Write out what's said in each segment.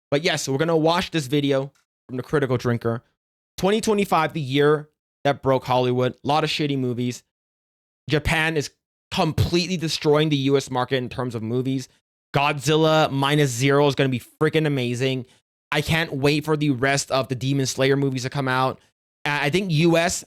But yes, we're going to watch this video from the Critical Drinker. 2025, the year that broke Hollywood. A lot of shitty movies. Japan is completely destroying the US market in terms of movies. Godzilla -0 is going to be freaking amazing. I can't wait for the rest of the Demon Slayer movies to come out. I think US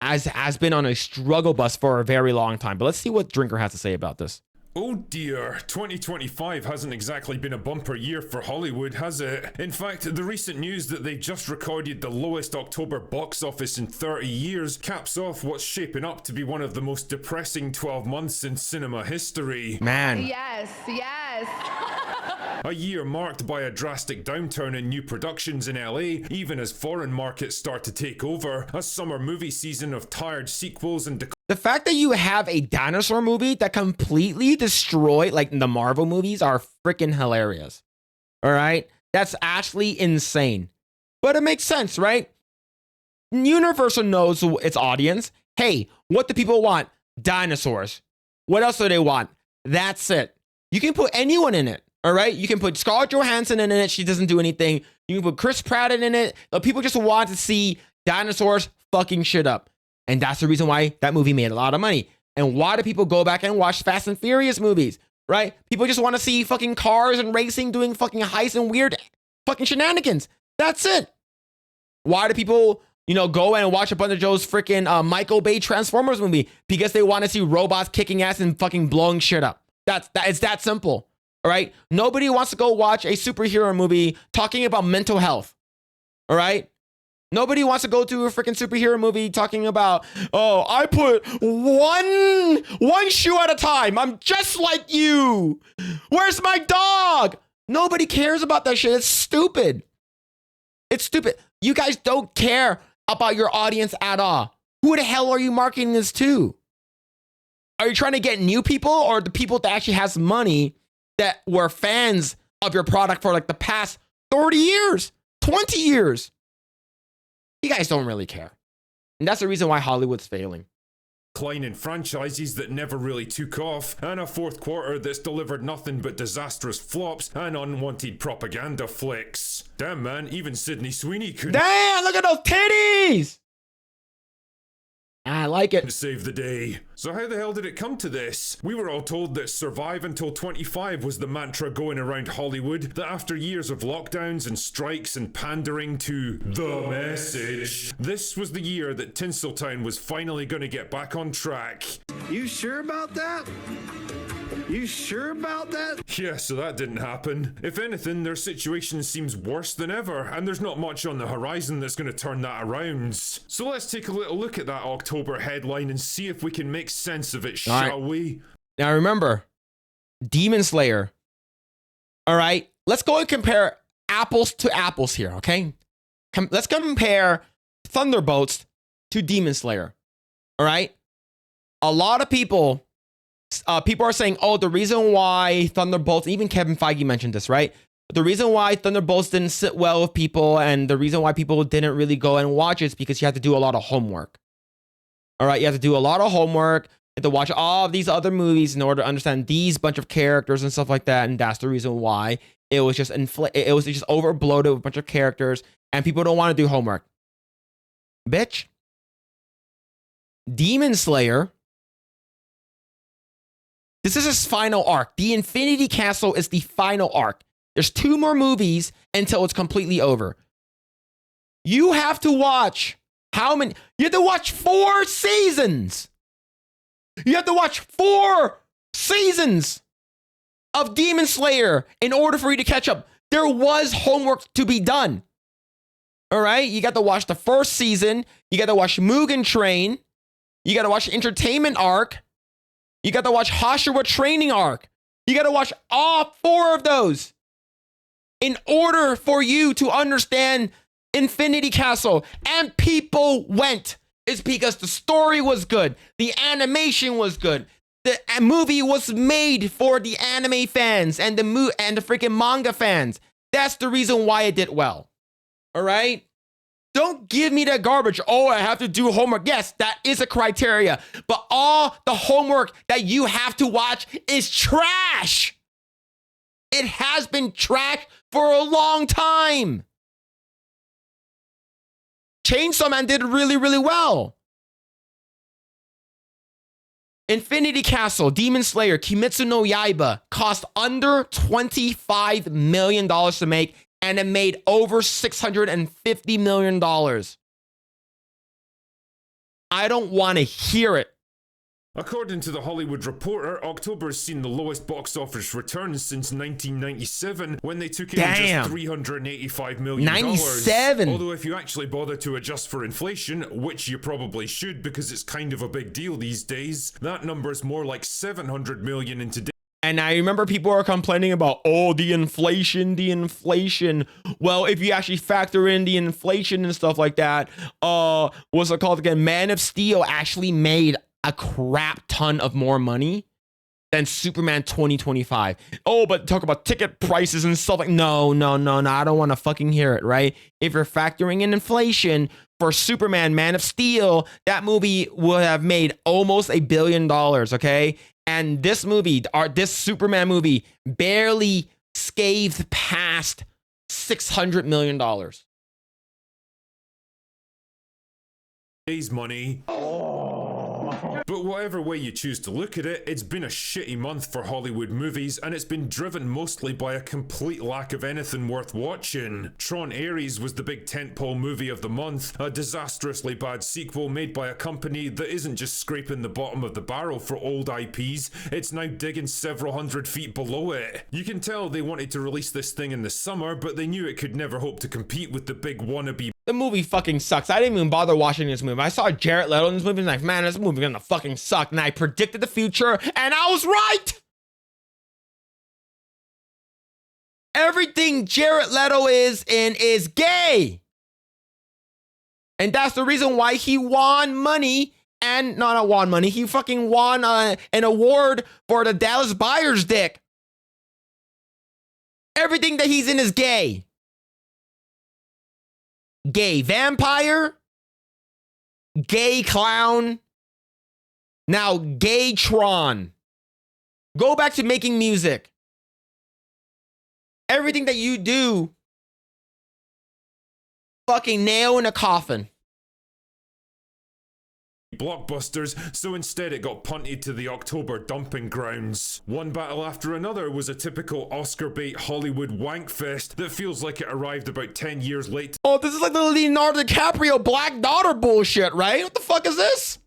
has been on a struggle bus for a very long time. But let's see what Drinker has to say about this. Oh dear, 2025 hasn't exactly been a bumper year for Hollywood, has it? In fact, the recent news that they just recorded the lowest October box office in 30 years caps off what's shaping up to be one of the most depressing 12 months in cinema history. Man. Yes, yes. A year marked by a drastic downturn in new productions in LA, even as foreign markets start to take over, a summer movie season of tired sequels and the fact that you have a dinosaur movie that completely destroyed, like the Marvel movies, are freaking hilarious. All right? That's actually insane. But it makes sense, right? Universal knows its audience. Hey, what do people want? Dinosaurs. What else do they want? That's it. You can put anyone in it. All right? You can put Scarlett Johansson in it. She doesn't do anything. You can put Chris Pratt in it. People just want to see dinosaurs fucking shit up. And that's the reason why that movie made a lot of money. And why do people go back and watch Fast and Furious movies, right? People just want to see fucking cars and racing doing fucking heists and weird fucking shenanigans. That's it. Why do people, go and watch a bunch of those freaking Michael Bay Transformers movie? Because they want to see robots kicking ass and fucking blowing shit up. It's that simple, all right? Nobody wants to go watch a superhero movie talking about mental health, all right? Nobody wants to go to a freaking superhero movie talking about, oh, I put one shoe at a time. I'm just like you. Where's my dog? Nobody cares about that shit. It's stupid. It's stupid. You guys don't care about your audience at all. Who the hell are you marketing this to? Are you trying to get new people or the people that actually has money that were fans of your product for like the past 30 years, 20 years? You guys don't really care. And that's the reason why Hollywood's failing. Decline in franchises that never really took off, and a fourth quarter that's delivered nothing but disastrous flops and unwanted propaganda flicks. Damn man, even Sydney Sweeney couldn't Damn, look at those titties! I like it. save the day. So how the hell did it come to this? We were all told that survive until 25 was the mantra going around Hollywood, that after years of lockdowns and strikes and pandering to the message, this was the year that Tinseltown was finally gonna get back on track. You sure about that? You sure about that? Yeah, so that didn't happen. If anything, their situation seems worse than ever, and there's not much on the horizon that's going to turn that around. So let's take a little look at that October headline and see if we can make sense of it, shall we? Now remember, Demon Slayer. All right, let's go and compare apples to apples here, okay? Let's compare Thunderbolts to Demon Slayer. All right? A lot of people are saying, oh, the reason why Thunderbolts, even Kevin Feige mentioned this, right? The reason why Thunderbolts didn't sit well with people and the reason why people didn't really go and watch it is because you have to do a lot of homework. All right, you have to do a lot of homework. You have to watch all of these other movies in order to understand these bunch of characters and stuff like that. And that's the reason why it was just overbloated with a bunch of characters and people don't want to do homework. Bitch. Demon Slayer. This is his final arc. The Infinity Castle is the final arc. There's 2 more movies until it's completely over. You have to watch how many? You have to watch 4 seasons. You have to watch 4 seasons of Demon Slayer in order for you to catch up. There was homework to be done. All right? You got to watch the first season. You got to watch Mugen Train. You got to watch Entertainment Arc. You got to watch Hashira Training Arc. You got to watch all 4 of those in order for you to understand Infinity Castle. And people went. It's because the story was good. The animation was good. The movie was made for the anime fans and the freaking manga fans. That's the reason why it did well. All right? Don't give me that garbage. Oh, I have to do homework. Yes, that is a criteria. But all the homework that you have to watch is trash. It has been trash for a long time. Chainsaw Man did really, really well. Infinity Castle, Demon Slayer, Kimetsu no Yaiba cost under $25 million to make, and it made over $650 million. I don't want to hear it. According to the Hollywood Reporter, October has seen the lowest box office returns since 1997, when they took in just $385 million. 97. Although if you actually bother to adjust for inflation, which you probably should because it's kind of a big deal these days, that number's more like 700 million in today's. And I remember people are complaining about, oh, the inflation. Well, if you actually factor in the inflation and stuff like that, what's it called again? Man of Steel actually made a crap ton of more money than Superman 2025. Oh, but talk about ticket prices and stuff like, no, I don't want to fucking hear it, right? If you're factoring in inflation for Superman, Man of Steel, that movie would have made almost $1 billion, okay? And this movie, this Superman movie, barely scathed past $600 million. Today's money. But whatever way you choose to look at it, it's been a shitty month for Hollywood movies, and it's been driven mostly by a complete lack of anything worth watching. Tron Ares was the big tentpole movie of the month, a disastrously bad sequel made by a company that isn't just scraping the bottom of the barrel for old IPs, it's now digging several hundred feet below it. You can tell they wanted to release this thing in the summer, but they knew it could never hope to compete with the big wannabe. The movie fucking sucks. I didn't even bother watching this movie. I saw Jared Leto in this movie and like, man, this movie gonna fucking suck. And I predicted the future, and I was right. Everything Jared Leto is in is gay. And that's the reason why he won money. And not won money. He fucking won an award for the Dallas Buyers Dick. Everything that he's in is gay. Gay vampire, gay clown, now gay Tron. Go back to making music. Everything that you do, fucking nail in a coffin. Blockbusters, so instead it got punted to the October dumping grounds. One battle after another was a typical Oscar bait Hollywood wankfest that feels like it arrived about 10 years late. Oh, this is like the Leonardo DiCaprio Black Daughter bullshit, right? What the fuck is this?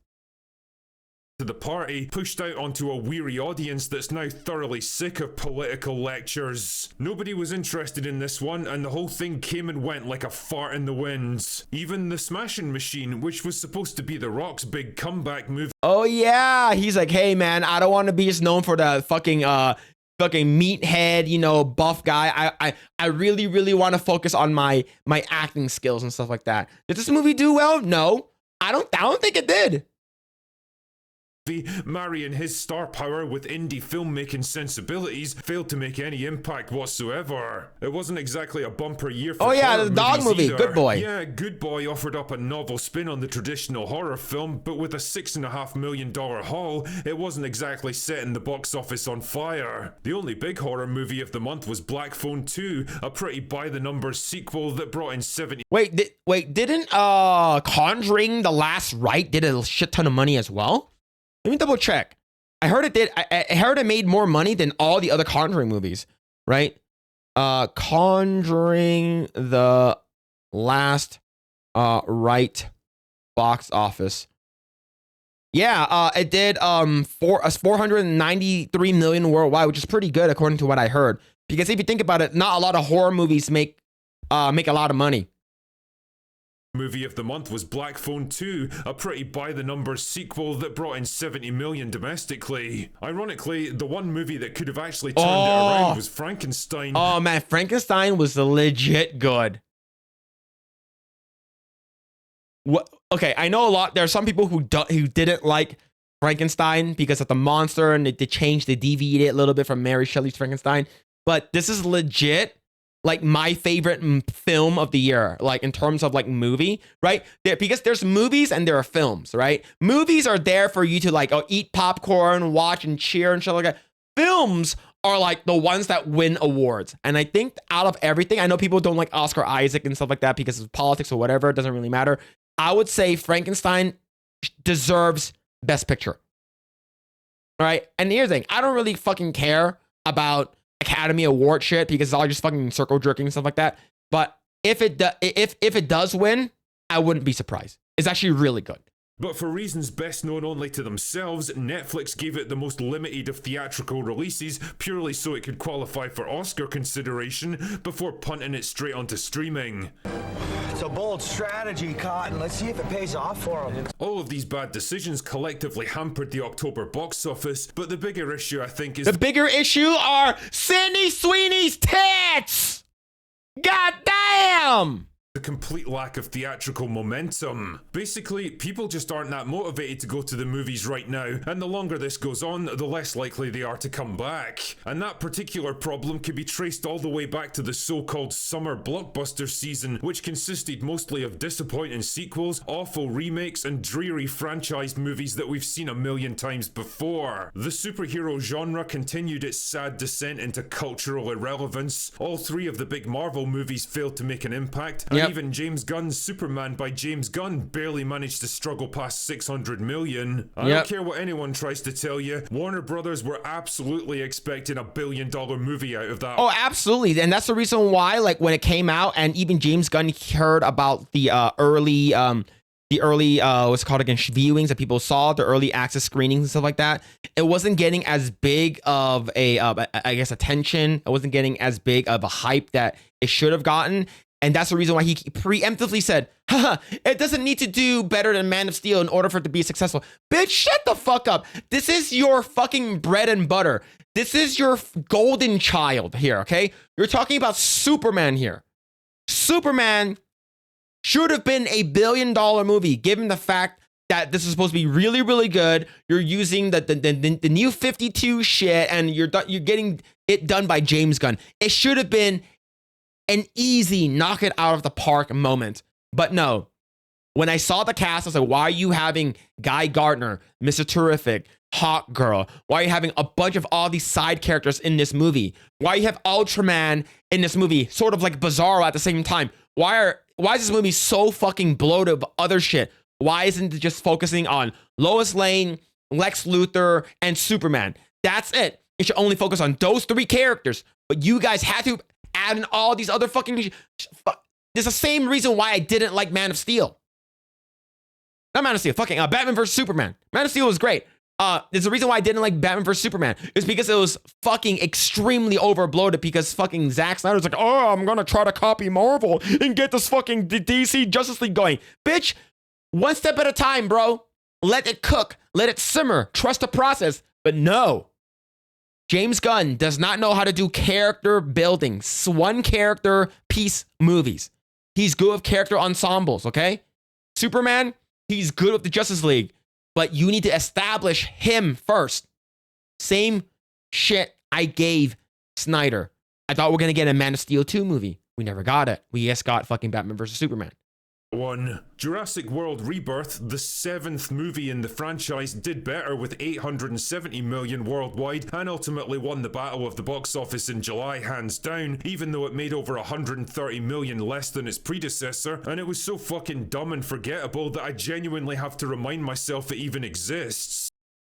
To the party, pushed out onto a weary audience that's now thoroughly sick of political lectures. Nobody was interested in this one, and the whole thing came and went like a fart in the wind. Even The Smashing Machine, which was supposed to be The Rock's big comeback movie. Oh yeah, he's like, hey man, I don't want to be just known for the fucking meathead, you know, buff guy. I really want to focus on my acting skills and stuff like that. Did this movie do well? No, I don't think it did. Marrying his star power with indie filmmaking sensibilities failed to make any impact whatsoever. It wasn't exactly a bumper year for the dog movie, either. Good Boy. Yeah, Good Boy offered up a novel spin on the traditional horror film, but with a $6.5 million haul, it wasn't exactly setting the box office on fire. The only big horror movie of the month was Black Phone 2, a pretty by-the-numbers sequel that brought in 70. Didn't Conjuring: The Last Rite did a shit ton of money as well? Let me double check. I heard it did. I heard it made more money than all the other Conjuring movies, right? Conjuring: The Last Rite box office. Yeah, it did 493 million worldwide, which is pretty good according to what I heard. Because if you think about it, not a lot of horror movies make a lot of money. Movie of the month was Black Phone 2, a pretty by-the-numbers sequel that brought in 70 million domestically. Ironically, the one movie that could have actually turned it around was Frankenstein. Oh man, Frankenstein was legit good. What? Okay, I know a lot. There are some people who didn't like Frankenstein because of the monster, and they deviated it a little bit from Mary Shelley's Frankenstein. But this is legit. Like my favorite film of the year, like in terms of like movie, right? Because there's movies and there are films, right? Movies are there for you to like eat popcorn, watch and cheer and shit like that. Films are like the ones that win awards. And I think out of everything, I know people don't like Oscar Isaac and stuff like that because of politics or whatever. It doesn't really matter. I would say Frankenstein deserves Best Picture. All right. And here's the thing. I don't really fucking care about Academy Award shit because it's all just fucking circle jerking and stuff like that. But if it does win, I wouldn't be surprised. It's actually really good. But for reasons best known only to themselves, Netflix gave it the most limited of theatrical releases purely so it could qualify for Oscar consideration before punting it straight onto streaming. It's a bold strategy, Cotton. Let's see if it pays off for them. All of these bad decisions collectively hampered the October box office, but the bigger issue, I think, is... The bigger issue are Sydney Sweeney's tits! God damn! The complete lack of theatrical momentum. Basically, people just aren't that motivated to go to the movies right now, and the longer this goes on, the less likely they are to come back. And that particular problem can be traced all the way back to the so-called summer blockbuster season, which consisted mostly of disappointing sequels, awful remakes, and dreary franchise movies that we've seen a million times before. The superhero genre continued its sad descent into cultural irrelevance. All three of the big Marvel movies failed to make an impact, and even James Gunn's Superman by James Gunn barely managed to struggle past 600 million. I don't care what anyone tries to tell you, Warner Brothers were absolutely expecting $1 billion movie out of that. Oh, absolutely. And that's the reason why, like, when it came out and even James Gunn heard about the early what's it called again, viewings that people saw, the early access screenings and stuff like that, it wasn't getting as big of a I guess attention. It wasn't getting as big of a hype that it should have gotten. And that's the reason why he preemptively said, haha, it doesn't need to do better than Man of Steel in order for it to be successful. Bitch, shut the fuck up. This is your fucking bread and butter. This is your golden child here, okay? You're talking about Superman here. Superman should have been a $1 billion movie, given the fact that this is supposed to be really, really good. You're using the new 52 shit, and you're getting it done by James Gunn. It should have been an easy knock it out of the park moment. But no, when I saw the cast, I was like, why are you having Guy Gardner, Mr. Terrific, Hawk Girl? Why are you having a bunch of all these side characters in this movie? Why you have Ultraman in this movie, sort of like Bizarro at the same time? Why is this movie so fucking bloated with other shit? Why isn't it just focusing on Lois Lane, Lex Luthor, and Superman? That's it. It should only focus on those three characters. But you guys had to add in all these other fucking... There's the same reason why I didn't like Man of Steel. Not Man of Steel, fucking Batman vs. Superman. Man of Steel was great. There's a reason why I didn't like Batman vs. Superman. It's because it was fucking extremely overbloated because fucking Zack Snyder was like, oh, I'm gonna try to copy Marvel and get this fucking DC Justice League going. Bitch, one step at a time, bro. Let it cook. Let it simmer. Trust the process. But no. James Gunn does not know how to do character building. One character piece movies. He's good with character ensembles, okay? Superman, he's good with the Justice League. But you need to establish him first. Same shit I gave Snyder. I thought we were going to get a Man of Steel 2 movie. We never got it. We just got fucking Batman vs. Superman. Jurassic World Rebirth, the 7th movie in the franchise, did better with $870 million worldwide and ultimately won the battle of the box office in July hands down, even though it made over $130 million less than its predecessor, and it was so fucking dumb and forgettable that I genuinely have to remind myself it even exists.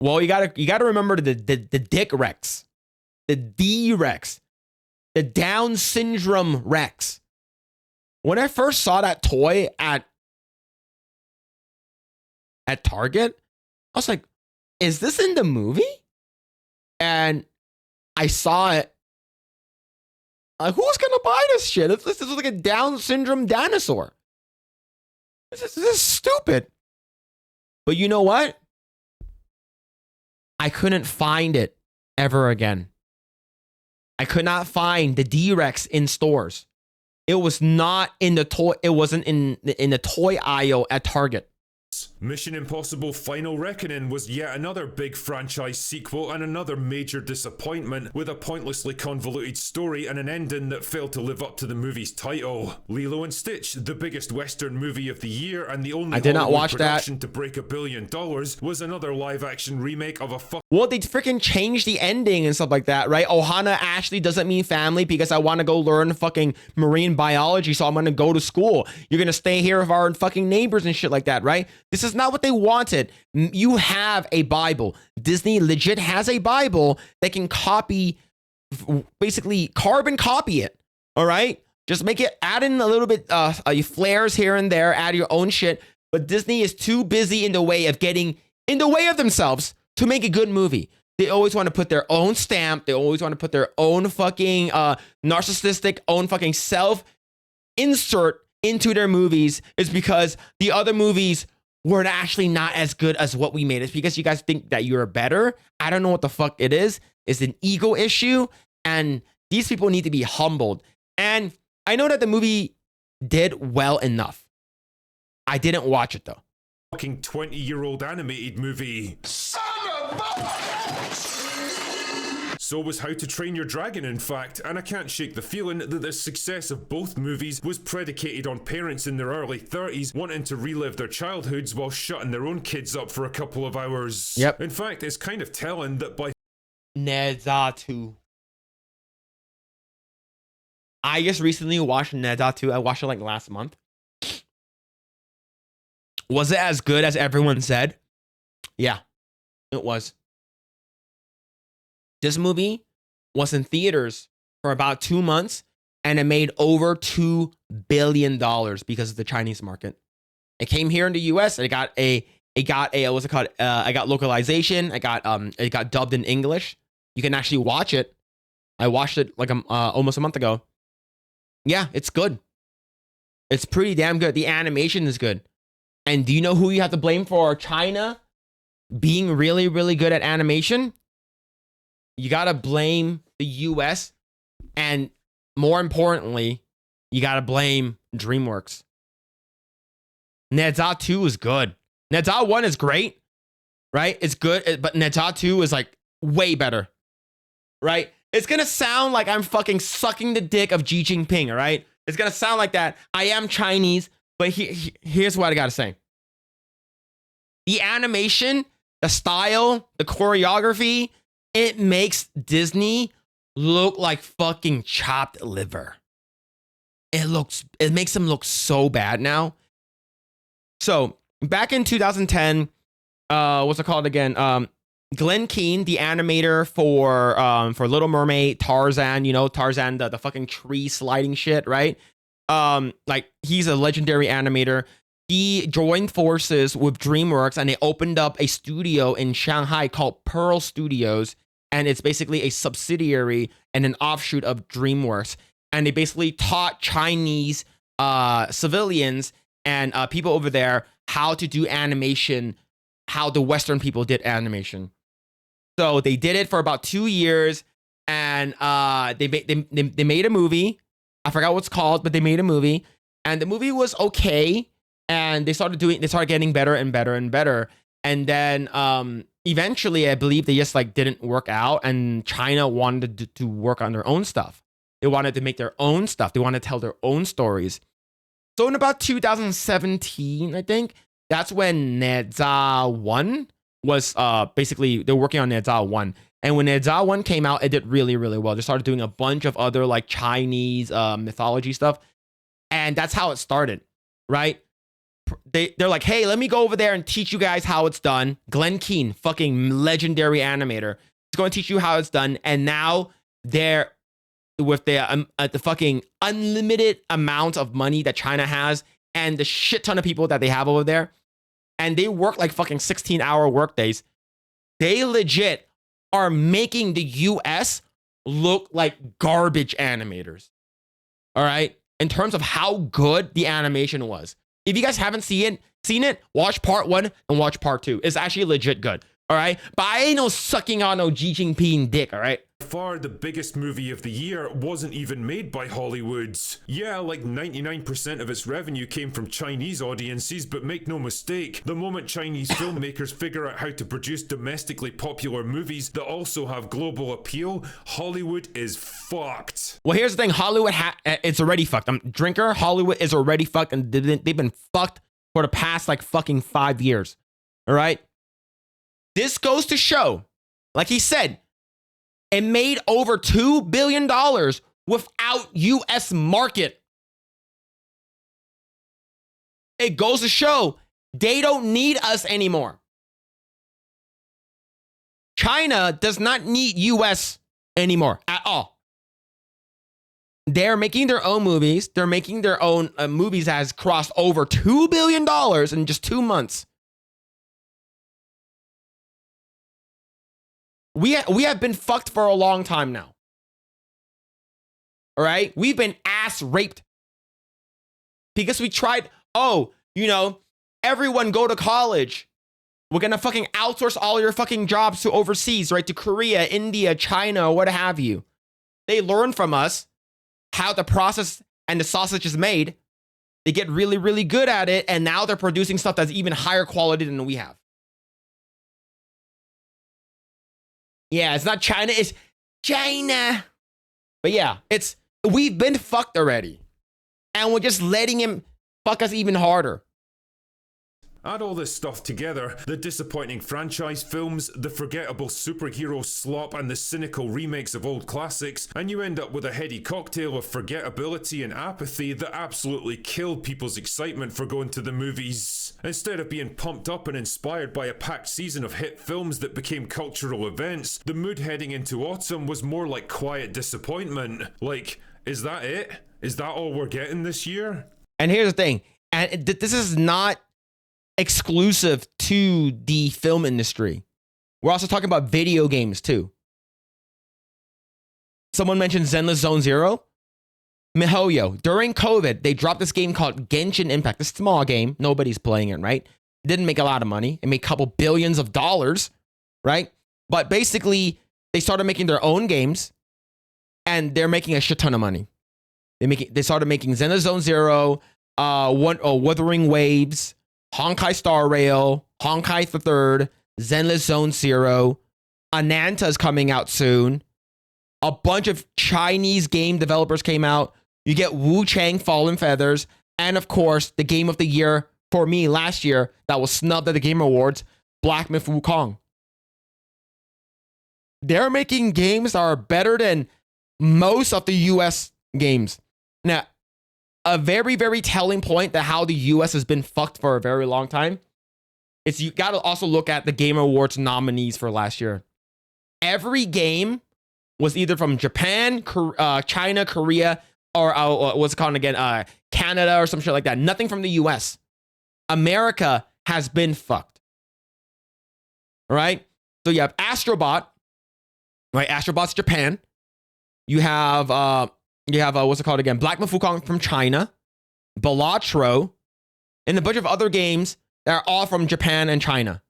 Well, you gotta remember the Dick Rex, the D Rex, the Down Syndrome Rex. When I first saw that toy at Target, I was like, is this in the movie? And I saw it. Who's gonna buy this shit? This is like a Down syndrome dinosaur. This is stupid. But you know what? I couldn't find it ever again. I could not find the D-Rex in stores. It was not in the toy. It wasn't in the toy aisle at Target. Mission Impossible Final Reckoning was yet another big franchise sequel and another major disappointment, with a pointlessly convoluted story and an ending that failed to live up to the movie's title. Lilo and Stitch, the biggest Western movie of the year and the only I did not Hollywood watch that. production to break $1 billion, was another live-action remake of a Well, they freaking changed the ending and stuff like that, right? Ohana Ashley doesn't mean family because I want to go learn fucking marine biology, so I'm going to go to school. You're going to stay here with our fucking neighbors and shit like that, right? This is not what they wanted. You have a Bible. Disney legit has a Bible that can copy, basically carbon copy it, all right? Just make it, add in a little bit flares here and there, add your own shit. But Disney is too busy in the way of getting in the way of themselves to make a good movie. They always want to put their own stamp. They always want to put their own fucking narcissistic, own fucking self insert into their movies. Is because the other movies were actually not as good as what we made. It's because you guys think that you're better. I don't know what the fuck it is. It's an ego issue. And these people need to be humbled. And I know that the movie did well enough. I didn't watch it though. fucking 20-year-old animated movie. Son of a... So was How to Train Your Dragon, in fact, and I can't shake the feeling that the success of both movies was predicated on parents in their early 30s wanting to relive their childhoods while shutting their own kids up for a couple of hours. Yep. In fact, it's kind of telling that by Nezatu. I just recently watched Nezatu. I watched it like last month. Was it as good as everyone said? Yeah, it was. This movie was in theaters for about 2 months and it made over $2 billion because of the Chinese market. It came here in the US and it got what's it called? I got localization. It got dubbed in English. You can actually watch it. I watched it like almost a month ago. Yeah, it's good. It's pretty damn good. The animation is good. And do you know who you have to blame for China being really, really good at animation? You gotta blame the US. And more importantly, you gotta blame DreamWorks. Nezha 2 is good. Nezha 1 is great, right? It's good, but Nezha 2 is like way better, right? It's gonna sound like I'm fucking sucking the dick of Xi Jinping, all right? It's gonna sound like that. I am Chinese, but here's what I gotta say. The animation, the style, the choreography, it makes Disney look like fucking chopped liver. It makes them look so bad now. So back in 2010, what's it called again? Glenn Keane, the animator for Little Mermaid, Tarzan, you know, Tarzan, the fucking tree sliding shit, right? Like he's a legendary animator. He joined forces with DreamWorks and they opened up a studio in Shanghai called Pearl Studios. And it's basically a subsidiary and an offshoot of DreamWorks. And they basically taught Chinese civilians and people over there how to do animation, how the Western people did animation. So they did it for about 2 years, and they made a movie. I forgot what it's called, but they made a movie, and the movie was okay. And they started getting better and better and better. And then eventually, I believe they just like didn't work out, and China wanted to work on their own stuff. They wanted to make their own stuff. They wanted to tell their own stories. So in about 2017, I think, that's when Nezha 1 was basically, they're working on Nezha 1. And when Nezha 1 came out, it did really, really well. They started doing a bunch of other like Chinese mythology stuff. And that's how it started, right? They're like, hey, let me go over there and teach you guys how it's done. Glenn Keane, fucking legendary animator, is going to teach you how it's done. And now they're with the fucking unlimited amount of money that China has and the shit ton of people that they have over there. And they work like fucking 16-hour workdays. They legit are making the US look like garbage animators. All right? In terms of how good the animation was. If you guys haven't seen it, watch part 1 and watch part 2. It's actually legit good. All right? But I ain't no sucking on no Xi Jinping dick, all right? far the biggest movie of the year wasn't even made by Hollywood. Yeah, like 99% of its revenue came from Chinese audiences, but make no mistake, the moment Chinese filmmakers figure out how to produce domestically popular movies that also have global appeal, Hollywood is fucked. Well, here's the thing. Hollywood, it's already fucked. Drinker, Hollywood is already fucked, and they've been fucked for the past like fucking 5 years. All right? This goes to show, like he said, it made over $2 billion without U.S. market. It goes to show they don't need us anymore. China does not need U.S. anymore at all. They're making their own movies. They're making their own movies that has crossed over $2 billion in just 2 months. We have been fucked for a long time now. All right? We've been ass raped. Because we tried, everyone go to college. We're going to fucking outsource all your fucking jobs to overseas, right? To Korea, India, China, what have you. They learn from us how the process and the sausage is made. They get really, really good at it. And now they're producing stuff that's even higher quality than we have. Yeah, it's not China, it's China. But yeah, we've been fucked already. And we're just letting him fuck us even harder. Add all this stuff together, the disappointing franchise films, the forgettable superhero slop, and the cynical remakes of old classics, and you end up with a heady cocktail of forgettability and apathy that absolutely killed people's excitement for going to the movies. Instead of being pumped up and inspired by a packed season of hit films that became cultural events, the mood heading into autumn was more like quiet disappointment. Like, is that it? Is that all we're getting this year? And here's the thing, and this is not exclusive to the film industry. We're also talking about video games too. Someone mentioned Zenless Zone Zero. MiHoYo, during COVID, they dropped this game called Genshin Impact. A small game. Nobody's playing it, right? It didn't make a lot of money. It made a couple billions of dollars, right? But basically, they started making their own games, and they're making a shit ton of money. They started making Zenless Zone Zero, Wuthering Waves, Honkai Star Rail, Honkai the Third, Zenless Zone Zero, Ananta is coming out soon. A bunch of Chinese game developers came out. You get Wu Chang Fallen Feathers, and of course, the game of the year for me last year that was snubbed at the Game Awards, Black Myth Wukong. They're making games that are better than most of the US games. Now, a very, very telling point that how the US has been fucked for a very long time is you got to also look at the Game Awards nominees for last year. Every game was either from Japan, China, Korea, or what's it called again? Canada or some shit like that. Nothing from the US. America has been fucked. All right? So you have Astrobot, right? Astrobot's Japan. You have what's it called again? Black Myth Wukong from China, Balatro, and a bunch of other games that are all from Japan and China.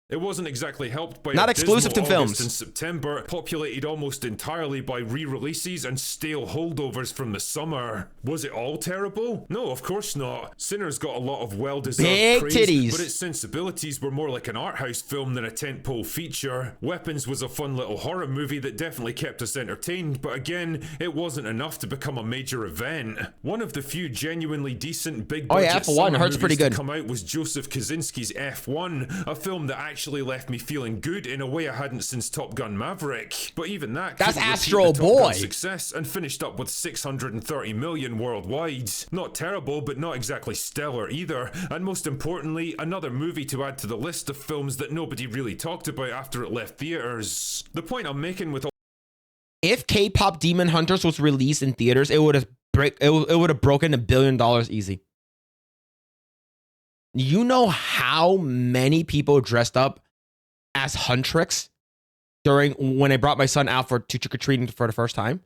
It wasn't exactly helped by not a exclusive to dismal films. August and September, populated almost entirely by re-releases and stale holdovers from the summer. Was it all terrible? No, of course not. Sinners got a lot of well-deserved big praise, titties, but its sensibilities were more like an art house film than a tentpole feature. Weapons was a fun little horror movie that definitely kept us entertained, but again, it wasn't enough to become a major event. One of the few genuinely decent big-budget F1 hurts pretty good. to come out was Joseph Kosinski's F1, a film that actually left me feeling good in a way I hadn't since Top Gun Maverick. But even that that's couldn't Astro repeat the Top Boy Gun success and finished up with 630 million worldwide. Not terrible, but not exactly stellar either. And most importantly, another movie to add to the list of films that nobody really talked about after it left theaters. The point I'm making with all if K-pop Demon Hunters was released in theaters, it would have broken $1 billion easy. You know how many people dressed up as Huntrix when I brought my son out to trick-or-treating for the first time?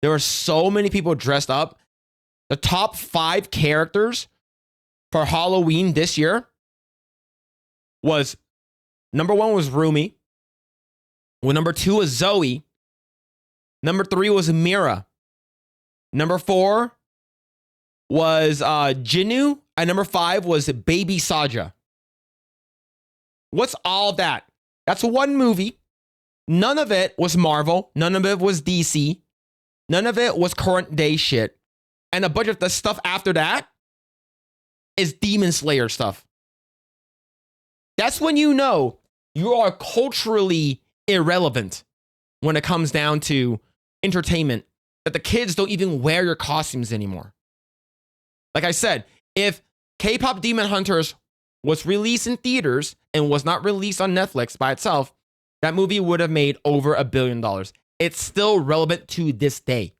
There were so many people dressed up. The top 5 characters for Halloween this year was, number 1 was Rumi. Well, number 2 was Zoe. Number 3 was Mira. Number 4 was Jinnu. And number 5 was Baby Saja. What's all that? That's one movie. None of it was Marvel. None of it was DC. None of it was current day shit. And a bunch of the stuff after that is Demon Slayer stuff. That's when you know you are culturally irrelevant when it comes down to entertainment, that the kids don't even wear your costumes anymore. Like I said, if K-pop Demon Hunters was released in theaters and was not released on Netflix by itself, that movie would have made over $1 billion. It's still relevant to this day.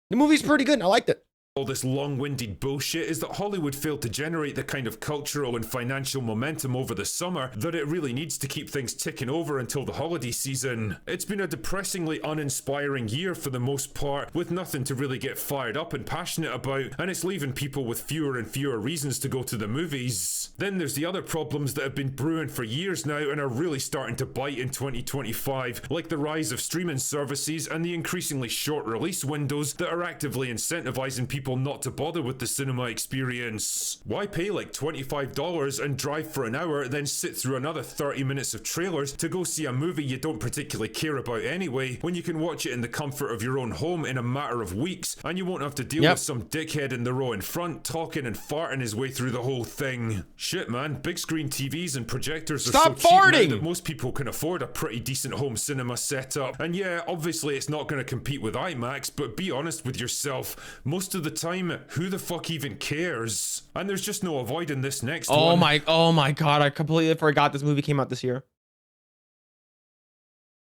The movie's pretty good. I liked it. All this long-winded bullshit is that Hollywood failed to generate the kind of cultural and financial momentum over the summer that it really needs to keep things ticking over until the holiday season. It's been a depressingly uninspiring year for the most part, with nothing to really get fired up and passionate about, and it's leaving people with fewer and fewer reasons to go to the movies. Then there's the other problems that have been brewing for years now and are really starting to bite in 2025, like the rise of streaming services and the increasingly short release windows that are actively incentivizing people not to bother with the cinema experience. Why pay like $25 and drive for an hour, then sit through another 30 minutes of trailers to go see a movie you don't particularly care about anyway, when you can watch it in the comfort of your own home in a matter of weeks, and you won't have to deal with some dickhead in the row in front talking and farting his way through the whole thing. Shit, man, big screen TVs and projectors are so cheap now that most people can afford a pretty decent home cinema setup. And yeah, obviously it's not going to compete with IMAX, but be honest with yourself, most of the time, who the fuck even cares? And there's just no avoiding this next one. Oh my god, I completely forgot this movie came out this year.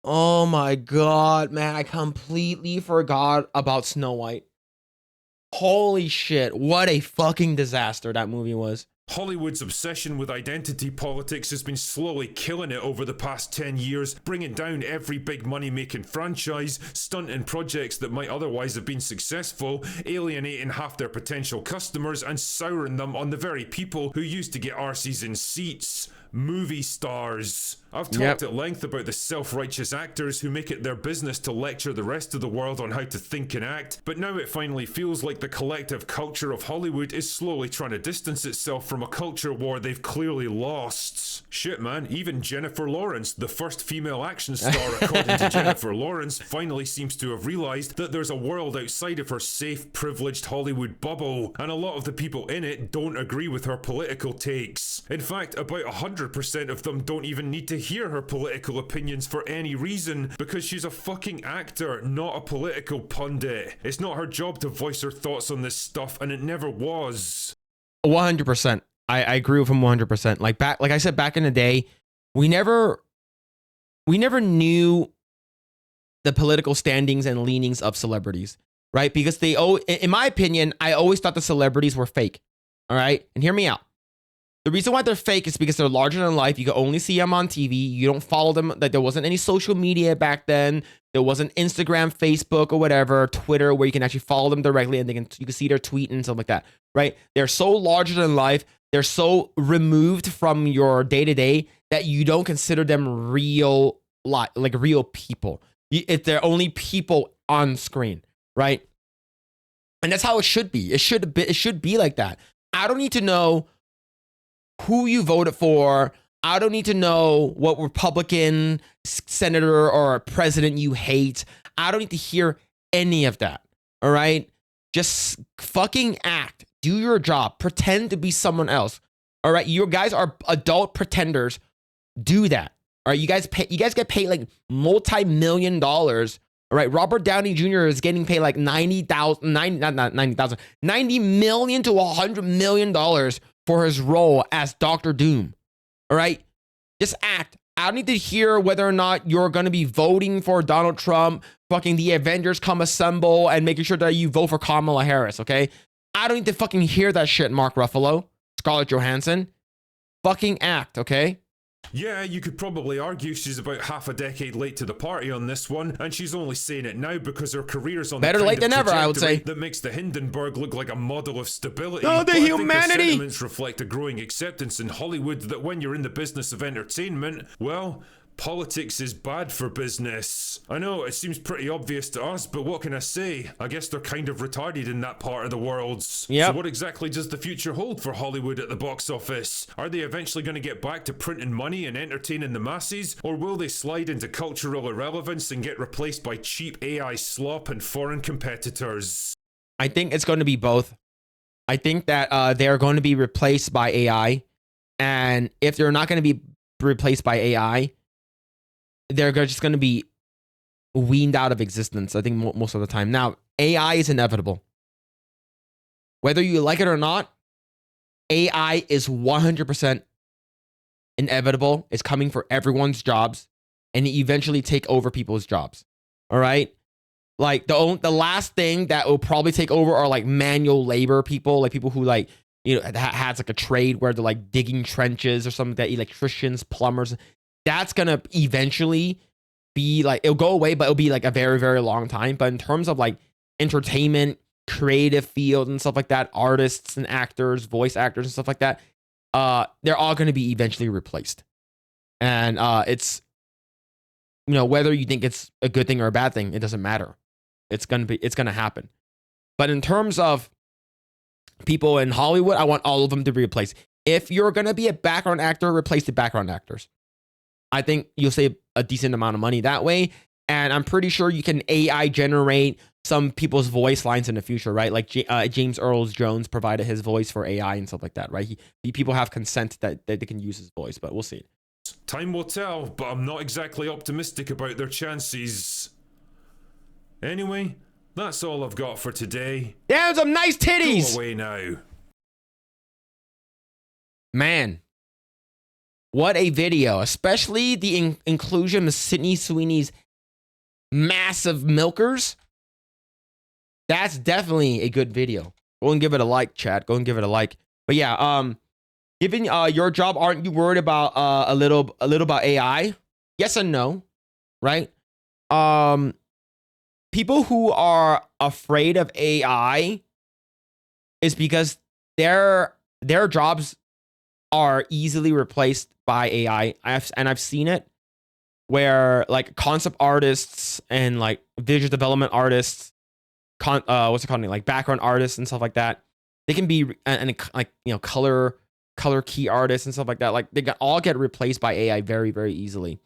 Oh my god, man, I completely forgot about Snow White. Holy shit, what a fucking disaster that movie was. Hollywood's obsession with identity politics has been slowly killing it over the past 10 years, bringing down every big money-making franchise, stunting projects that might otherwise have been successful, alienating half their potential customers, and souring them on the very people who used to get arses in seats. Movie stars. I've talked at length about the self-righteous actors who make it their business to lecture the rest of the world on how to think and act, but now it finally feels like the collective culture of Hollywood is slowly trying to distance itself from a culture war they've clearly lost. Shit, man, even Jennifer Lawrence, the first female action star according to Jennifer Lawrence, finally seems to have realized that there's a world outside of her safe, privileged Hollywood bubble, and a lot of the people in it don't agree with her political takes. In fact, about 100% of them don't even need to hear her political opinions for any reason, because she's a fucking actor, not a political pundit. It's not her job to voice her thoughts on this stuff, and it never was. 100%. I agree with him 100%. Like I said back in the day, we never knew the political standings and leanings of celebrities, right? Because in my opinion, I always thought the celebrities were fake. All right, and hear me out. The reason why they're fake is because they're larger than life. You can only see them on TV. You don't follow them. Like, there wasn't any social media back then. There wasn't Instagram, Facebook, or whatever, Twitter, where you can actually follow them directly and you can see their tweet and stuff like that, right? They're so larger than life. They're so removed from your day-to-day that you don't consider them real people. If they're only people on screen, right? And that's how it should be. It should be like that. I don't need to know who you voted for. I don't need to know what Republican senator or president you hate. I don't need to hear any of that. All right? Just fucking act. Do your job. Pretend to be someone else. All right? You guys are adult pretenders. Do that. All right? You guys get paid like multi-million dollars. All right? Robert Downey Jr. is getting paid like $90 million to $100 million for his role as Dr. Doom. All right? Just act. I don't need to hear whether or not you're going to be voting for Donald Trump, fucking the Avengers come assemble, and making sure that you vote for Kamala Harris, okay? I don't need to fucking hear that shit, Mark Ruffalo, Scarlett Johansson. Fucking act, okay? Yeah, you could probably argue she's about half a decade late to the party on this one, and she's only saying it now because her career's on better the late than ever, I would say. That makes the Hindenburg look like a model of stability. Oh, the humanity! I think her sentiments reflect a growing acceptance in Hollywood that when you're in the business of entertainment, well, Politics is bad for business. I know, it seems pretty obvious to us, but what can I say? I guess they're kind of retarded in that part of the world. Yep. So what exactly does the future hold for Hollywood at the box office? Are they eventually going to get back to printing money and entertaining the masses? Or will they slide into cultural irrelevance and get replaced by cheap AI slop and foreign competitors? I think it's going to be both. I think that they're going to be replaced by AI. And if they're not going to be replaced by AI, they're just going to be weaned out of existence, I think, most of the time. Now, AI is inevitable. Whether you like it or not, AI is 100% inevitable. It's coming for everyone's jobs, and it eventually take over people's jobs. All right? Like, the last thing that will probably take over are, like, manual labor people, like people who, like, you know, has like a trade where they're like digging trenches or something, that electricians, plumbers. That's going to eventually be like, it'll go away, but it'll be like a very, very long time. But in terms of like entertainment, creative field and stuff like that, artists and actors, voice actors and stuff like that, they're all going to be eventually replaced. And it's, you know, whether you think it's a good thing or a bad thing, it doesn't matter. It's going to happen. But in terms of people in Hollywood, I want all of them to be replaced. If you're going to be a background actor, replace the background actors. I think you'll save a decent amount of money that way. And I'm pretty sure you can AI generate some people's voice lines in the future, right? Like James Earl Jones provided his voice for AI and stuff like that, right? People have consent that they can use his voice, but we'll see. Time will tell, but I'm not exactly optimistic about their chances. Anyway, that's all I've got for today. Damn, some nice titties! Go away now. Man. What a video, especially the inclusion of Sydney Sweeney's massive milkers. That's definitely a good video. Go and give it a like, chat. Go and give it a like. But yeah, given your job, aren't you worried about a little about AI? Yes and no, right? People who are afraid of AI is because their jobs are easily replaced by AI. I've seen it where like concept artists and like visual development artists, what's it called, like background artists and stuff like that, they can be and like, you know, color key artists and stuff like that. Like they all get replaced by AI very, very easily.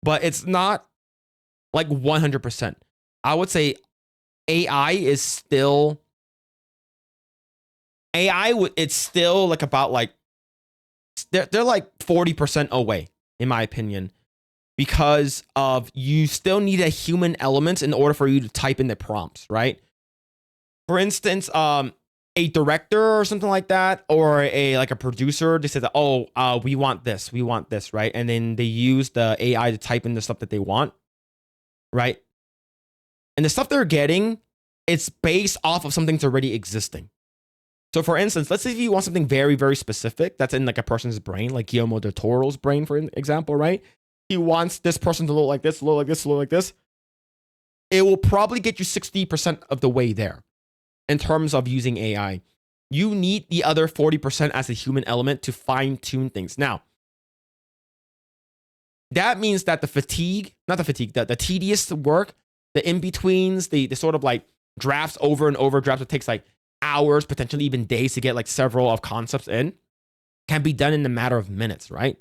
But it's not like 100%. I would say AI is still it's still like about like they're like 40% away, in my opinion, because of you still need a human element in order for you to type in the prompts, right? For instance, a director or something like that, or a producer, they said, we want this, right? And then they use the AI to type in the stuff that they want, right? And the stuff they're getting, it's based off of something that's already existing. So for instance, let's say if you want something very, very specific that's in like a person's brain, like Guillermo del Toro's brain, for example, right? He wants this person to look like this, look like this, look like this. It will probably get you 60% of the way there in terms of using AI. You need the other 40% as a human element to fine tune things. Now, that means that the tedious work, the in-betweens, the sort of like drafts over and over drafts that takes like hours, potentially even days to get like several of concepts in, can be done in a matter of minutes, right?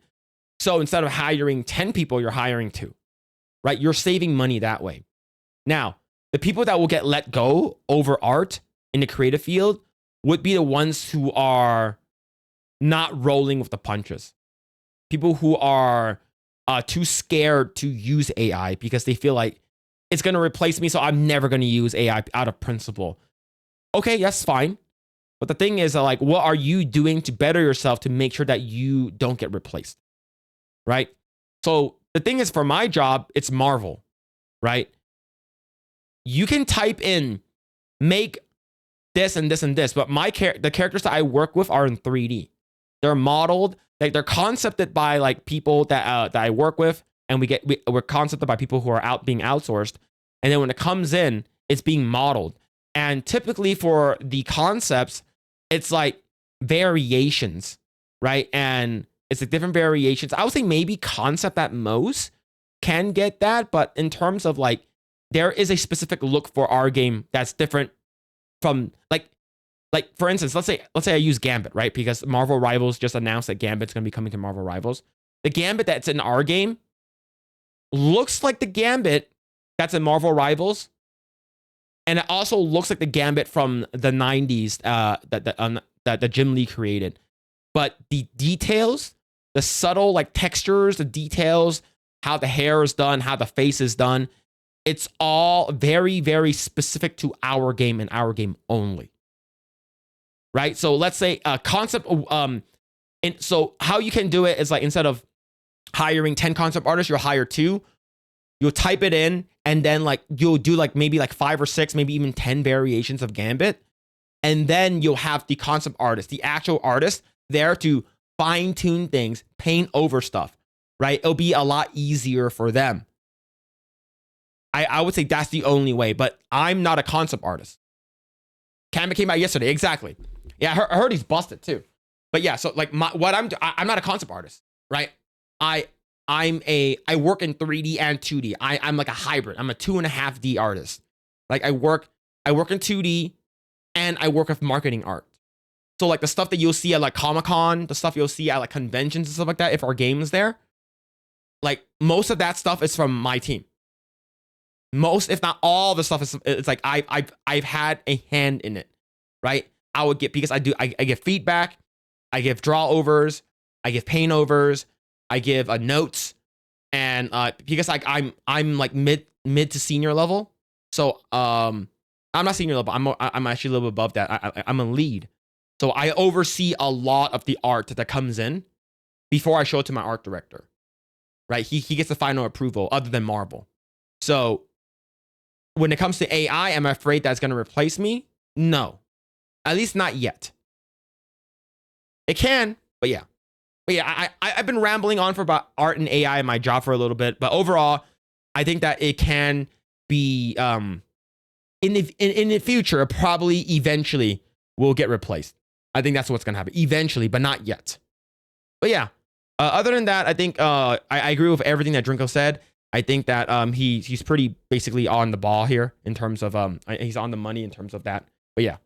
So instead of hiring 10 people, you're hiring 2, right? You're saving money that way. Now, the people that will get let go over art in the creative field would be the ones who are not rolling with the punches. People who are too scared to use AI because they feel like it's going to replace me, so I'm never going to use AI out of principle. Okay, that's fine. But the thing is, like, what are you doing to better yourself to make sure that you don't get replaced? Right? So the thing is, for my job, it's Marvel, right? You can type in, make this and this and this, but the characters that I work with are in 3D. They're modeled, like they're concepted by like people that I work with, and we're concepted by people who are being outsourced. And then when it comes in, it's being modeled. And typically for the concepts, it's like variations, right? And it's like different variations. I would say maybe concept at most, can get that, but in terms of like, there is a specific look for our game that's different from like for instance, let's say I use Gambit, right? Because Marvel Rivals just announced that Gambit's gonna be coming to Marvel Rivals. The Gambit that's in our game looks like the Gambit that's in Marvel Rivals, and it also looks like the Gambit from the 90s that Jim Lee created. But the details, the subtle like textures, the details, how the hair is done, how the face is done, it's all very, very specific to our game and our game only. Right? So let's say a concept, and so how you can do it is like, instead of hiring 10 concept artists, you'll hire 2. You'll type it in, and then like you'll do like maybe like 5 or 6, maybe even 10 variations of Gambit. And then you'll have the concept artist, the actual artist, there to fine tune things, paint over stuff, right? It'll be a lot easier for them. I would say that's the only way, but I'm not a concept artist. Gambit came out yesterday, exactly. Yeah, I heard he's busted too. But yeah, so like I'm not a concept artist, right? I work in 3D and 2D. I'm like a hybrid. I'm a 2.5D artist. Like I work in 2D and I work with marketing art. So like the stuff that you'll see at like Comic-Con, the stuff you'll see at like conventions and stuff like that, if our game is there, like most of that stuff is from my team. Most, if not all the stuff is, it's like I've had a hand in it, right? I would get, because I give feedback, I give draw overs, I give paint overs, I give notes, and because like I'm like mid to senior level, so I'm not senior level. I'm actually a little bit above that. I'm a lead, so I oversee a lot of the art that comes in before I show it to my art director. Right? He gets the final approval, other than Marvel. So when it comes to AI, am I afraid that's going to replace me? No, at least not yet. It can, but yeah. But yeah, I've been rambling on for about art and AI in my job for a little bit, but overall, I think that it can be in the future, it probably eventually will get replaced. I think that's what's gonna happen eventually, but not yet. But yeah, other than that, I think I agree with everything that Drinko said. I think that he's pretty basically on the ball here in terms of he's on the money in terms of that. But yeah,